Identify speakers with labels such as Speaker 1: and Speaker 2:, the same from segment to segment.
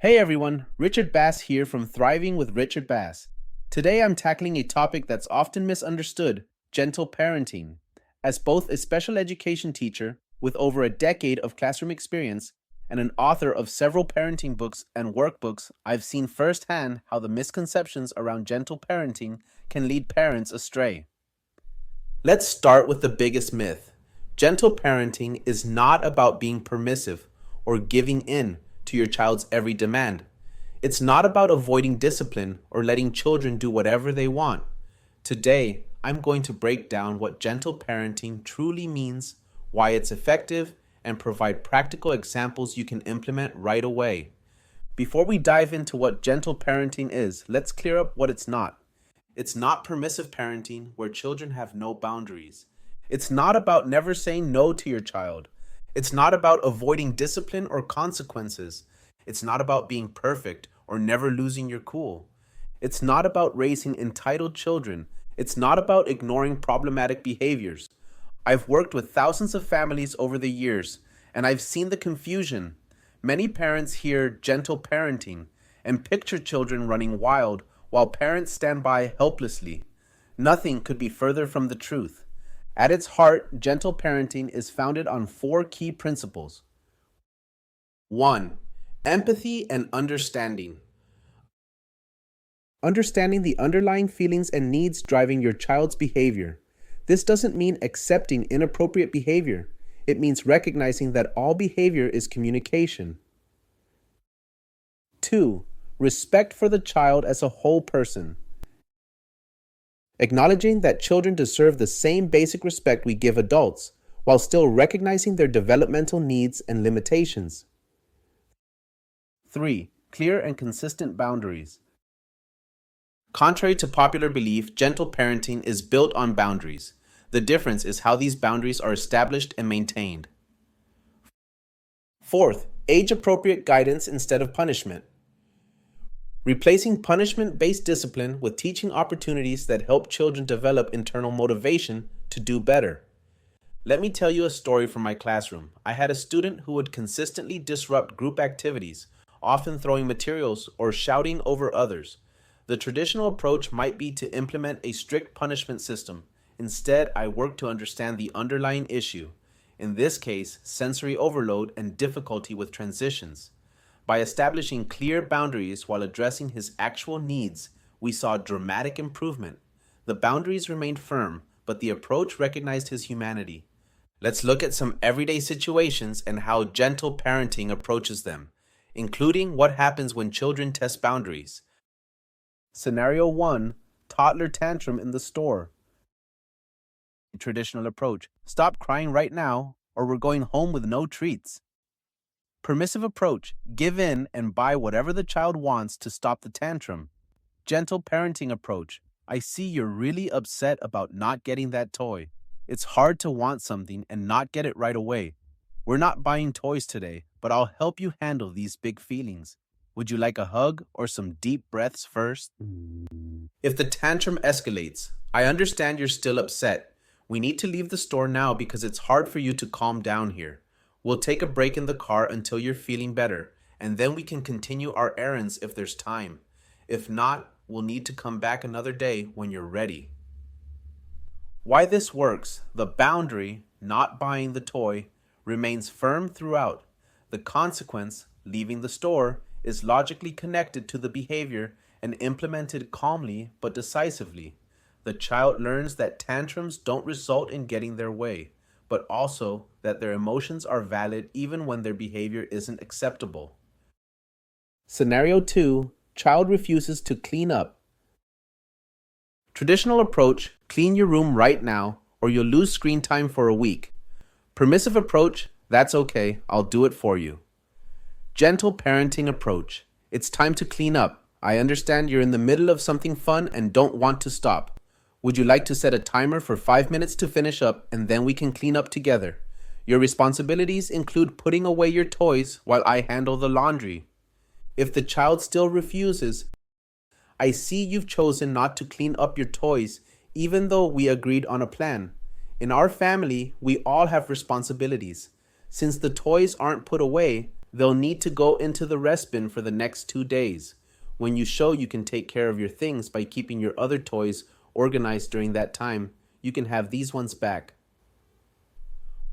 Speaker 1: Hey everyone, Richard Bass here from Thriving with Richard Bass. Today I'm tackling a topic that's often misunderstood: gentle parenting. As both a special education teacher with over a decade of classroom experience and an author of several parenting books and workbooks, I've seen firsthand how the misconceptions around gentle parenting can lead parents astray. Let's start with the biggest myth. Gentle parenting is not about being permissive or giving in to your child's every demand. It's not about avoiding discipline or letting children do whatever they want. Today, I'm going to break down what gentle parenting truly means, why it's effective, and provide practical examples you can implement right away. Before we dive into what gentle parenting is, let's clear up what it's not. It's not permissive parenting where children have no boundaries. It's not about never saying no to your child. It's not about avoiding discipline or consequences. It's not about being perfect or never losing your cool. It's not about raising entitled children. It's not about ignoring problematic behaviors. I've worked with thousands of families over the years, and I've seen the confusion. Many parents hear gentle parenting and picture children running wild while parents stand by helplessly. Nothing could be further from the truth. At its heart, gentle parenting is founded on four key principles. 1. Empathy and understanding. Understanding the underlying feelings and needs driving your child's behavior. This doesn't mean accepting inappropriate behavior. It means recognizing that all behavior is communication. 2. Respect for the child as a whole person. Acknowledging that children deserve the same basic respect we give adults, while still recognizing their developmental needs and limitations. 3. Clear and consistent boundaries. Contrary to popular belief, gentle parenting is built on boundaries. The difference is how these boundaries are established and maintained. 4th, age-appropriate guidance instead of punishment. Replacing punishment-based discipline with teaching opportunities that help children develop internal motivation to do better. Let me tell you a story from my classroom. I had a student who would consistently disrupt group activities, often throwing materials or shouting over others. The traditional approach might be to implement a strict punishment system. Instead, I worked to understand the underlying issue, in this case, sensory overload and difficulty with transitions. By establishing clear boundaries while addressing his actual needs, we saw dramatic improvement. The boundaries remained firm, but the approach recognized his humanity. Let's look at some everyday situations and how gentle parenting approaches them, including what happens when children test boundaries. Scenario 1, toddler tantrum in the store. Traditional approach: stop crying right now, or we're going home with no treats. Permissive approach: give in and buy whatever the child wants to stop the tantrum. Gentle parenting approach: I see you're really upset about not getting that toy. It's hard to want something and not get it right away. We're not buying toys today, but I'll help you handle these big feelings. Would you like a hug or some deep breaths first? If the tantrum escalates: I understand you're still upset. We need to leave the store now because it's hard for you to calm down here. We'll take a break in the car until you're feeling better, and then we can continue our errands if there's time. If not, we'll need to come back another day when you're ready. Why this works: the boundary, not buying the toy, remains firm throughout. The consequence, leaving the store, is logically connected to the behavior and implemented calmly but decisively. The child learns that tantrums don't result in getting their way, but also that their emotions are valid even when their behavior isn't acceptable. Scenario 2, child refuses to clean up. Traditional approach: clean your room right now or you'll lose screen time for a week. Permissive approach: that's okay, I'll do it for you. Gentle parenting approach: it's time to clean up. I understand you're in the middle of something fun and don't want to stop. Would you like to set a timer for 5 minutes to finish up, and then we can clean up together? Your responsibilities include putting away your toys while I handle the laundry. If the child still refuses: I see you've chosen not to clean up your toys even though we agreed on a plan. In our family, we all have responsibilities. Since the toys aren't put away, They'll need to go into the rest bin for the next 2 days. When you show you can take care of your things by keeping your other toys organized during that time, you can have these ones back.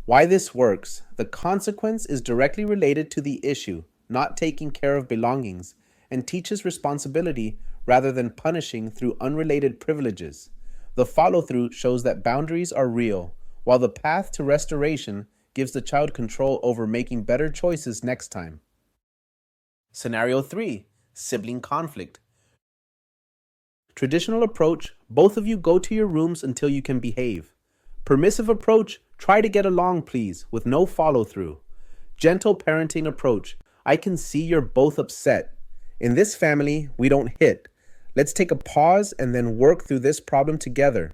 Speaker 1: Why this works. The consequence is directly related to the issue, not taking care of belongings, and teaches responsibility rather than punishing through unrelated privileges. The follow-through shows that boundaries are real, while the path to restoration gives the child control over making better choices next time. Scenario 3. Sibling conflict. Traditional approach, both of you go to your rooms until you can behave. Permissive approach, try to get along please, with no follow-through. Gentle parenting approach, I can see you're both upset. In this family, we don't hit. Let's take a pause and then work through this problem together.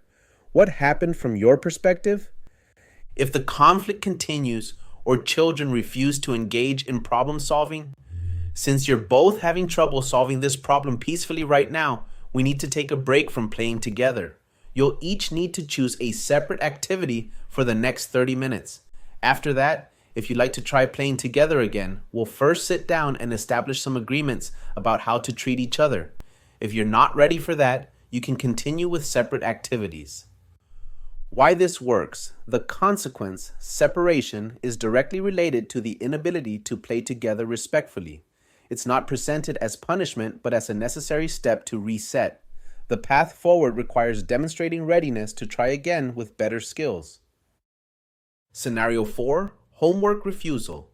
Speaker 1: What happened from your perspective? If the conflict continues or children refuse to engage in problem solving, since you're both having trouble solving this problem peacefully right now, we need to take a break from playing together. You'll each need to choose a separate activity for the next 30 minutes. After that, if you'd like to try playing together again, we'll first sit down and establish some agreements about how to treat each other. If you're not ready for that, you can continue with separate activities. Why this works. The consequence, separation, is directly related to the inability to play together respectfully. It's not presented as punishment, but as a necessary step to reset. The path forward requires demonstrating readiness to try again with better skills. Scenario 4. Homework refusal.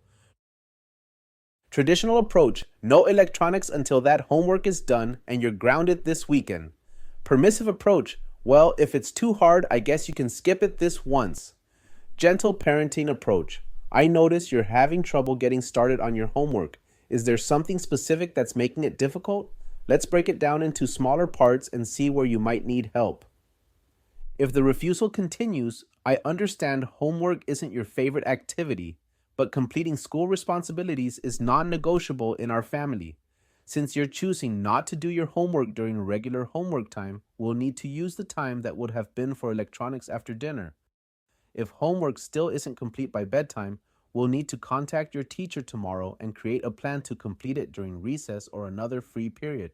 Speaker 1: Traditional approach, no electronics until that homework is done and you're grounded this weekend. Permissive approach, well, if it's too hard, I guess you can skip it this once. Gentle parenting approach, I notice you're having trouble getting started on your homework. Is there something specific that's making it difficult? Let's break it down into smaller parts and see where you might need help. If the refusal continues, I understand homework isn't your favorite activity, but completing school responsibilities is non-negotiable in our family. Since you're choosing not to do your homework during regular homework time, we'll need to use the time that would have been for electronics after dinner. If homework still isn't complete by bedtime, we'll need to contact your teacher tomorrow and create a plan to complete it during recess or another free period.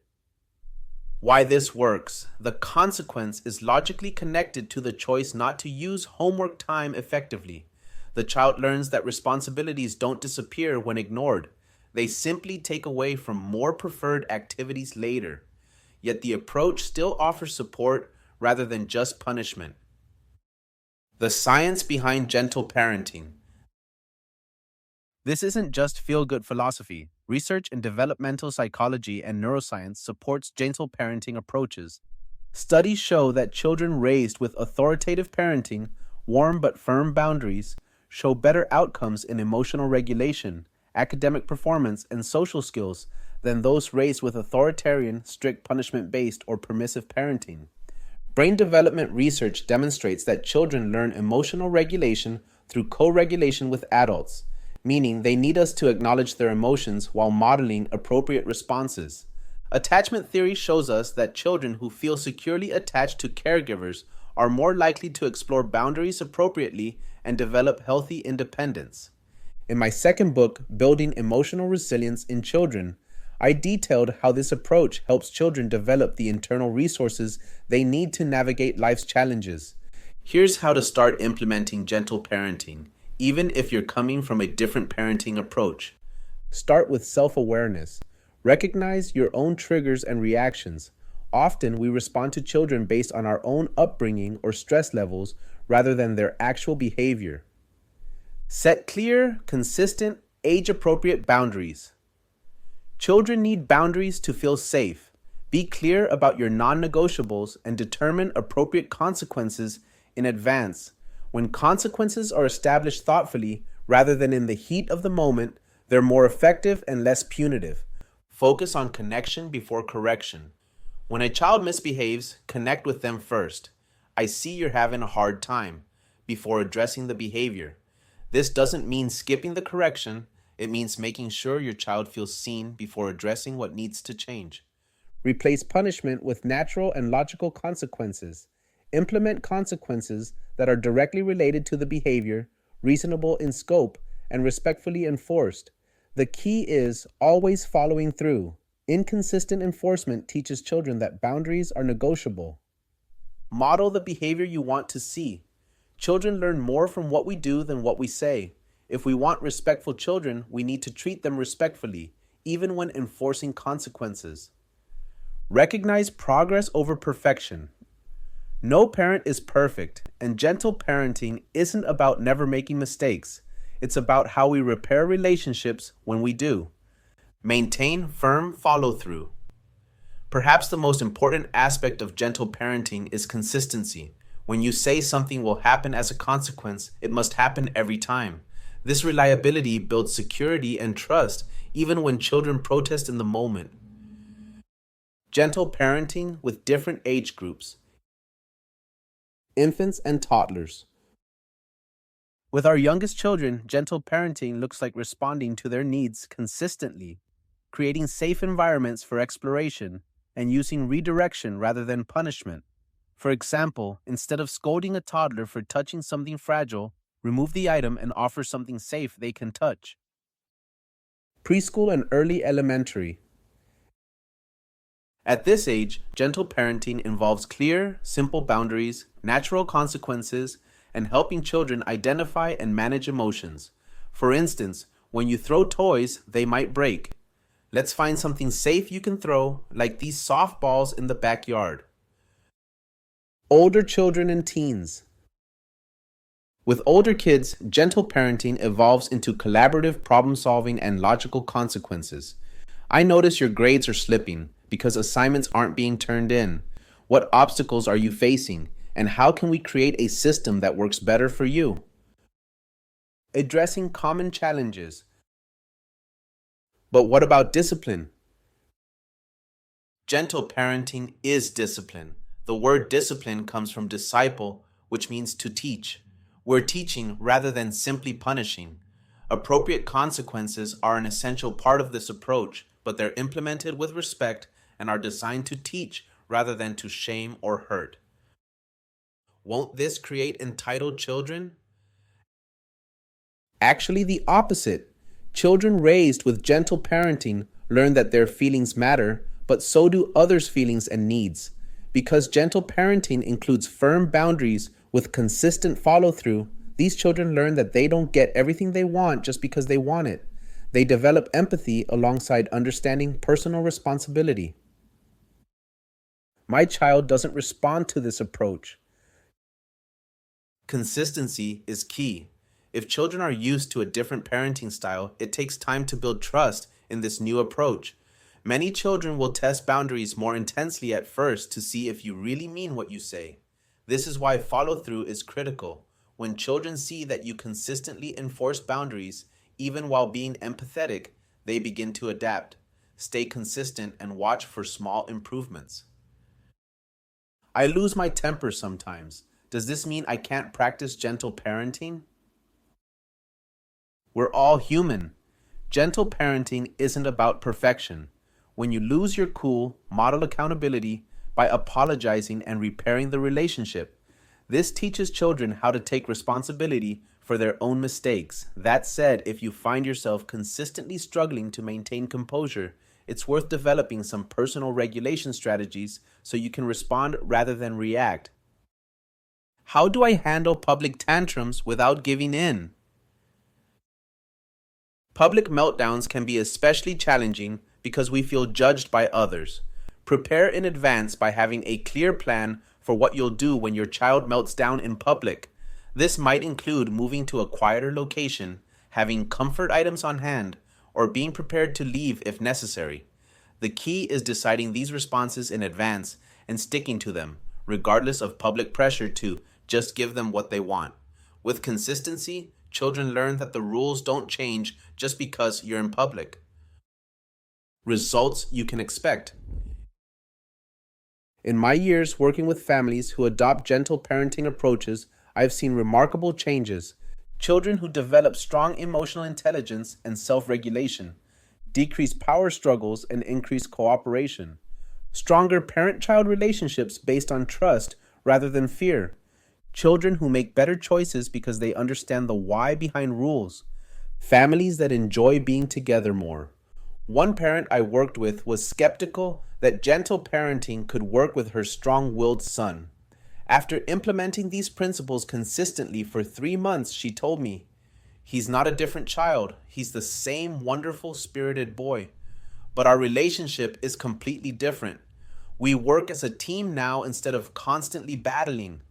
Speaker 1: Why this works. The consequence is logically connected to the choice not to use homework time effectively. The child learns that responsibilities don't disappear when ignored. They simply take away from more preferred activities later. Yet the approach still offers support rather than just punishment. The science behind gentle parenting. This isn't just feel-good philosophy. Research in developmental psychology and neuroscience supports gentle parenting approaches. Studies show that children raised with authoritative parenting, warm but firm boundaries, show better outcomes in emotional regulation, academic performance, and social skills than those raised with authoritarian, strict punishment-based, or permissive parenting. Brain development research demonstrates that children learn emotional regulation through co-regulation with adults, meaning they need us to acknowledge their emotions while modeling appropriate responses. Attachment theory shows us that children who feel securely attached to caregivers are more likely to explore boundaries appropriately and develop healthy independence. In my second book, Building Emotional Resilience in Children, I detailed how this approach helps children develop the internal resources they need to navigate life's challenges. Here's how to start implementing gentle parenting, even if you're coming from a different parenting approach. Start with self-awareness. Recognize your own triggers and reactions. Often we respond to children based on our own upbringing or stress levels rather than their actual behavior. Set clear, consistent, age-appropriate boundaries. Children need boundaries to feel safe. Be clear about your non-negotiables and determine appropriate consequences in advance. When consequences are established thoughtfully rather than in the heat of the moment, they're more effective and less punitive. Focus on connection before correction. When a child misbehaves, connect with them first. I see you're having a hard time, before addressing the behavior. This doesn't mean skipping the correction. It means making sure your child feels seen before addressing what needs to change. Replace punishment with natural and logical consequences. Implement consequences that are directly related to the behavior, reasonable in scope, and respectfully enforced. The key is always following through. Inconsistent enforcement teaches children that boundaries are negotiable. Model the behavior you want to see. Children learn more from what we do than what we say. If we want respectful children, we need to treat them respectfully, even when enforcing consequences. Recognize progress over perfection. No parent is perfect, and gentle parenting isn't about never making mistakes. It's about how we repair relationships when we do. Maintain firm follow through. Perhaps the most important aspect of gentle parenting is consistency. When you say something will happen as a consequence, it must happen every time. This reliability builds security and trust, even when children protest in the moment. Gentle parenting with different age groups. Infants and toddlers. With our youngest children, gentle parenting looks like responding to their needs consistently, creating safe environments for exploration, and using redirection rather than punishment. For example, instead of scolding a toddler for touching something fragile, remove the item and offer something safe they can touch. Preschool and early elementary. At this age, gentle parenting involves clear, simple boundaries, natural consequences, and helping children identify and manage emotions. For instance, when you throw toys, they might break. Let's find something safe you can throw, like these softballs in the backyard. Older children and teens. With older kids, gentle parenting evolves into collaborative problem solving and logical consequences. I notice your grades are slipping because assignments aren't being turned in. What obstacles are you facing, and how can we create a system that works better for you? Addressing common challenges. But what about discipline? Gentle parenting is discipline. The word discipline comes from disciple, which means to teach. We're teaching rather than simply punishing. Appropriate consequences are an essential part of this approach, but they're implemented with respect and are designed to teach rather than to shame or hurt. Won't this create entitled children? Actually, the opposite. Children raised with gentle parenting learn that their feelings matter, but so do others' feelings and needs. Because gentle parenting includes firm boundaries with consistent follow-through, these children learn that they don't get everything they want just because they want it. They develop empathy alongside understanding personal responsibility. My child doesn't respond to this approach. Consistency is key. If children are used to a different parenting style, it takes time to build trust in this new approach. Many children will test boundaries more intensely at first to see if you really mean what you say. This is why follow-through is critical. When children see that you consistently enforce boundaries, even while being empathetic, they begin to adapt. Stay consistent and watch for small improvements. I lose my temper sometimes. Does this mean I can't practice gentle parenting? We're all human. Gentle parenting isn't about perfection. When you lose your cool, model accountability by apologizing and repairing the relationship. This teaches children how to take responsibility for their own mistakes. That said, if you find yourself consistently struggling to maintain composure, it's worth developing some personal regulation strategies so you can respond rather than react. How do I handle public tantrums without giving in? Public meltdowns can be especially challenging because we feel judged by others. Prepare in advance by having a clear plan for what you'll do when your child melts down in public. This might include moving to a quieter location, having comfort items on hand, or being prepared to leave if necessary. The key is deciding these responses in advance and sticking to them, regardless of public pressure to just give them what they want. With consistency, children learn that the rules don't change just because you're in public. Results you can expect. In my years working with families who adopt gentle parenting approaches, I've seen remarkable changes. Children who develop strong emotional intelligence and self-regulation, decrease power struggles and increase cooperation, stronger parent-child relationships based on trust rather than fear, children who make better choices because they understand the why behind rules, Families that enjoy being together more. One parent I worked with was skeptical that gentle parenting could work with her strong willed son. After implementing these principles consistently for 3 months, she told me, "He's not a different child, he's the same wonderful spirited boy. But our relationship is completely different. We work as a team now instead of constantly battling."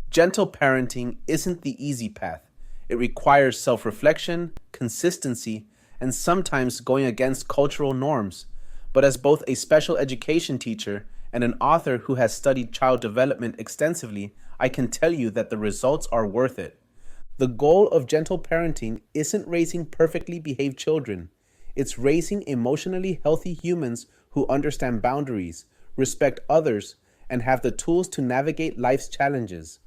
Speaker 1: Gentle parenting isn't the easy path. It requires self reflection, consistency, and sometimes going against cultural norms. But as both a special education teacher and an author who has studied child development extensively, I can tell you that the results are worth it. The goal of gentle parenting isn't raising perfectly behaved children. It's raising emotionally healthy humans who understand boundaries, respect others, and have the tools to navigate life's challenges.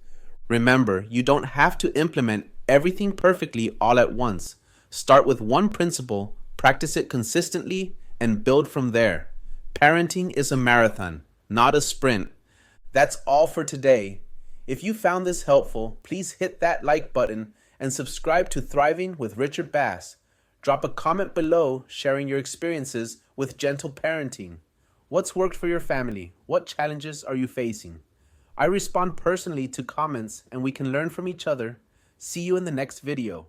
Speaker 1: Remember, you don't have to implement everything perfectly all at once. Start with one principle, practice it consistently, and build from there. Parenting is a marathon, not a sprint. That's all for today. If you found this helpful, please hit that like button and subscribe to Thriving with Richard Bass. Drop a comment below sharing your experiences with gentle parenting. What's worked for your family? What challenges are you facing? I respond personally to comments and we can learn from each other. See you in the next video.